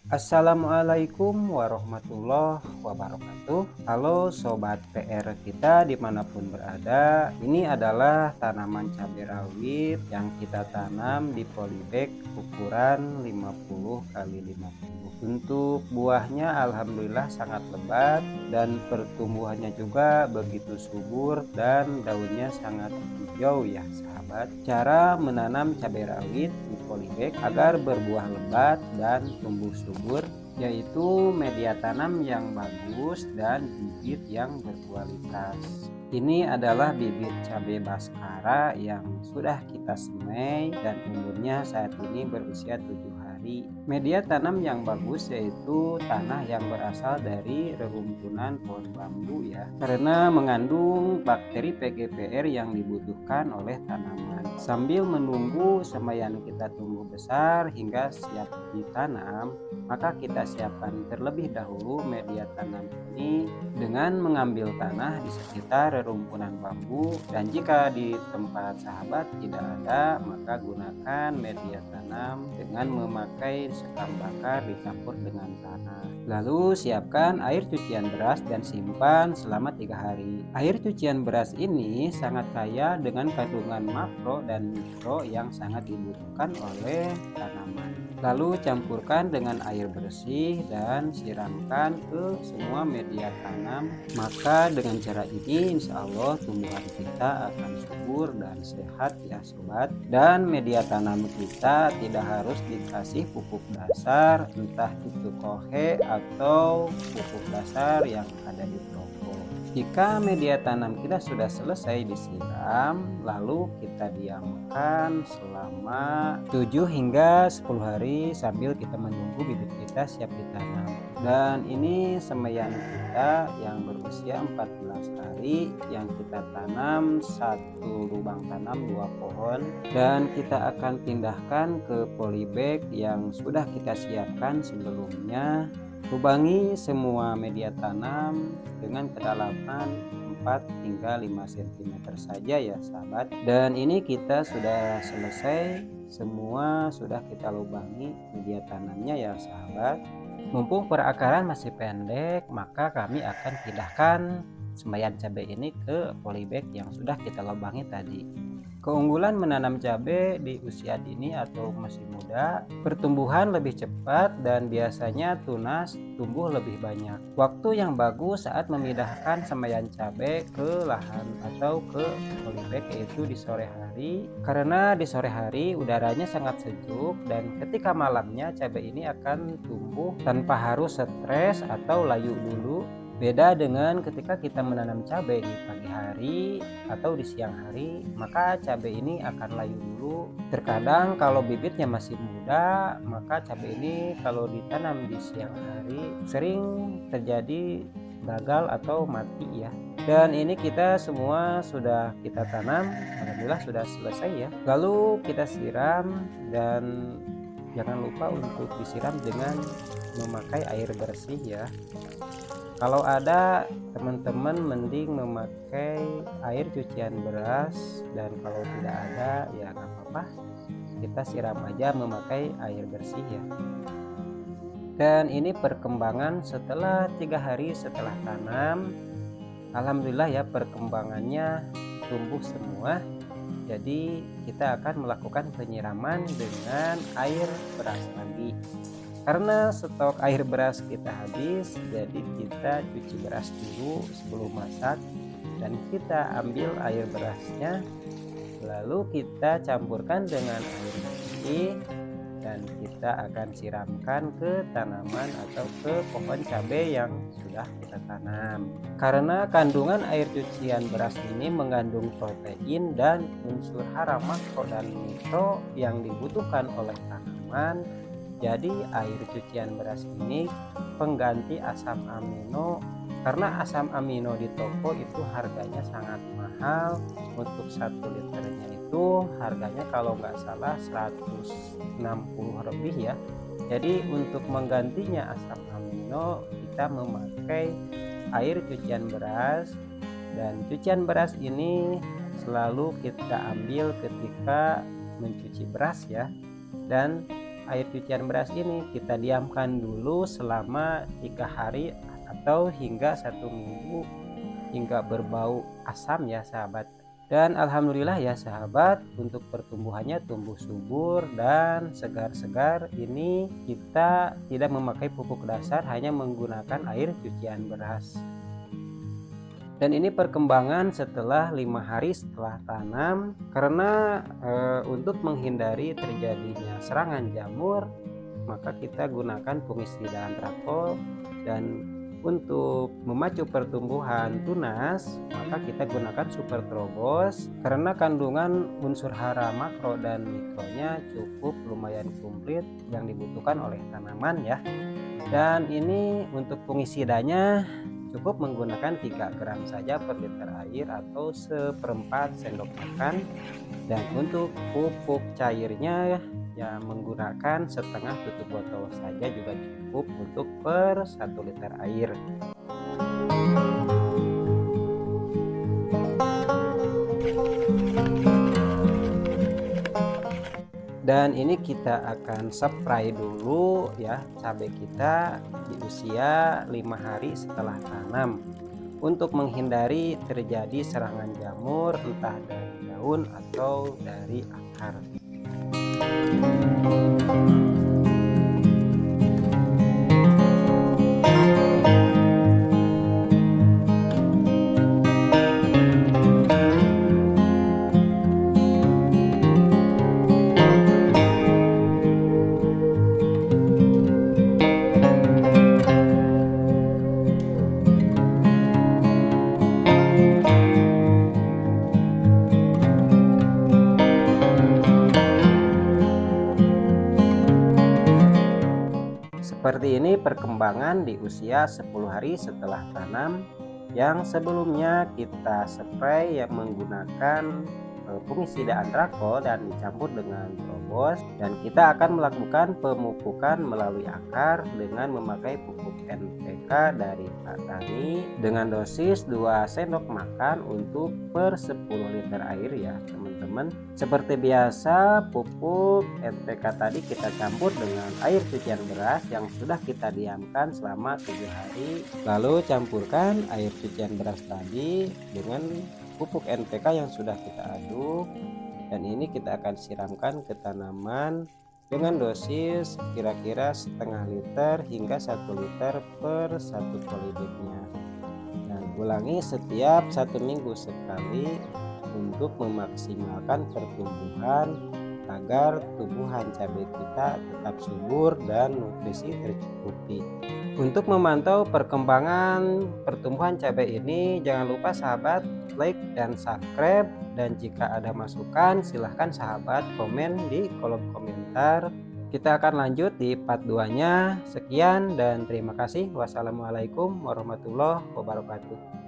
Assalamualaikum warahmatullahi wabarakatuh. Halo Sobat PR kita dimanapun berada. Ini adalah tanaman cabai rawit yang kita tanam di polybag ukuran 50 kali 50. Untuk buahnya alhamdulillah sangat lebat dan pertumbuhannya juga begitu subur dan daunnya sangat hijau ya sahabat. Cara menanam cabai rawit di polybag agar berbuah lebat dan tumbuh subur yaitu media tanam yang bagus dan bibit yang berkualitas. Ini adalah bibit cabai baskara yang sudah kita semai dan umurnya saat ini berusia 7 hari. Media tanam yang bagus yaitu tanah yang berasal dari rerumpunan pohon bambu ya, karena mengandung bakteri PGPR yang dibutuhkan oleh tanaman. Sambil menunggu semaian kita tumbuh besar hingga siap ditanam, maka kita siapkan terlebih dahulu media tanam ini dengan mengambil tanah di sekitar rerumpunan bambu, dan jika di tempat sahabat tidak ada maka gunakan media tanam dengan memakai sekam bakar dicampur dengan tanah. Lalu siapkan air cucian beras dan simpan selama 3 hari. Air cucian beras ini sangat kaya dengan kandungan makro dan mikro yang sangat dibutuhkan oleh tanaman. Lalu campurkan dengan air bersih dan siramkan ke semua media tanam. Maka dengan cara ini insya Allah tumbuhan kita akan subur dan sehat ya sobat. Dan media tanam kita tidak harus dikasih pupuk dasar, entah itu kohe atau pupuk dasar yang ada di toko. Jika media tanam kita sudah selesai disiram, lalu kita diamkan selama 7 hingga 10 hari sambil kita menunggu bibit kita siap ditanam. Dan ini semaian kita yang berusia 14 hari yang kita tanam satu lubang tanam 2 pohon, dan kita akan pindahkan ke polybag yang sudah kita siapkan sebelumnya. Lubangi semua media tanam dengan kedalaman 4 hingga 5 cm saja ya sahabat. Dan ini kita sudah selesai, semua sudah kita lubangi media tanamnya ya sahabat. Mumpung perakaran masih pendek, maka kami akan pindahkan semaian cabai ini ke polybag yang sudah kita lubangi tadi. Keunggulan menanam cabai di usia dini atau masih muda, pertumbuhan lebih cepat dan biasanya tunas tumbuh lebih banyak. Waktu yang bagus saat memindahkan semaian cabai ke lahan atau ke polybag yaitu di sore hari, karena di sore hari udaranya sangat sejuk dan ketika malamnya cabai ini akan tumbuh tanpa harus stres atau layu dulu. Beda dengan ketika kita menanam cabai di pagi hari atau di siang hari, maka cabai ini akan layu dulu. Terkadang kalau bibitnya masih muda, maka cabai ini kalau ditanam di siang hari sering terjadi gagal atau mati ya. Dan ini kita semua sudah kita tanam, alhamdulillah sudah selesai ya. Lalu kita siram, dan jangan lupa untuk disiram dengan memakai air bersih ya. Kalau ada teman-teman mending memakai air cucian beras, dan kalau tidak ada ya nggak apa-apa, kita siram aja memakai air bersih ya. Dan ini perkembangan setelah 3 hari setelah tanam, alhamdulillah ya perkembangannya tumbuh semua. Jadi kita akan melakukan penyiraman dengan air beras lagi. Karena stok air beras kita habis, jadi kita cuci beras dulu sebelum masak, dan kita ambil air berasnya, lalu kita campurkan dengan air bersih, dan kita akan siramkan ke tanaman atau ke pohon cabai yang sudah kita tanam. Karena kandungan air cucian beras ini mengandung protein dan unsur hara makro dan mikro yang dibutuhkan oleh tanaman, jadi air cucian beras ini pengganti asam amino, karena asam amino di toko itu harganya sangat mahal. Untuk 1 liternya itu harganya kalau nggak salah 160 lebih ya. Jadi untuk menggantinya asam amino kita memakai air cucian beras, dan cucian beras ini selalu kita ambil ketika mencuci beras ya. Dan air cucian beras ini kita diamkan dulu selama 3 hari atau hingga 1 minggu hingga berbau asam ya sahabat. Dan alhamdulillah ya sahabat, untuk pertumbuhannya tumbuh subur dan segar-segar. Ini kita tidak memakai pupuk dasar, hanya menggunakan air cucian beras. Dan ini perkembangan setelah 5 hari setelah tanam, karena untuk menghindari terjadinya serangan jamur maka kita gunakan fungisida antrakol, dan untuk memacu pertumbuhan tunas maka kita gunakan super trobos karena kandungan unsur hara makro dan mikronya cukup lumayan komplit yang dibutuhkan oleh tanaman ya. Dan ini untuk fungisidanya cukup menggunakan 3 gram saja per liter air atau 1/4 sendok makan. Dan untuk pupuk cairnya ya menggunakan setengah tutup botol saja juga cukup untuk per 1 liter air. Dan ini kita akan spray dulu ya cabai kita di usia 5 hari setelah tanam untuk menghindari terjadi serangan jamur entah dari daun atau dari akar. Seperti ini perkembangan di usia 10 hari setelah tanam, yang sebelumnya kita spray yang menggunakan fungisida antrakol dan dicampur dengan trobos, dan kita akan melakukan pemupukan melalui akar dengan memakai pupuk NPK dari Pak Tani dengan dosis 2 sendok makan untuk per 10 liter air ya teman-teman. Seperti biasa pupuk NPK tadi kita campur dengan air cucian beras yang sudah kita diamkan selama 7 hari, lalu campurkan air cucian beras tadi dengan pupuk NPK yang sudah kita aduk, dan ini kita akan siramkan ke tanaman dengan dosis kira-kira setengah liter hingga 1 liter per 1 polybagnya. Dan ulangi setiap 1 minggu sekali untuk memaksimalkan pertumbuhan agar tumbuhan cabai kita tetap subur dan nutrisi tercukupi. Untuk memantau perkembangan pertumbuhan cabai ini, jangan lupa sahabat like dan subscribe, dan jika ada masukan silahkan sahabat komen di kolom komentar. Kita akan lanjut di part 2 nya. Sekian dan terima kasih. Wassalamualaikum warahmatullahi wabarakatuh.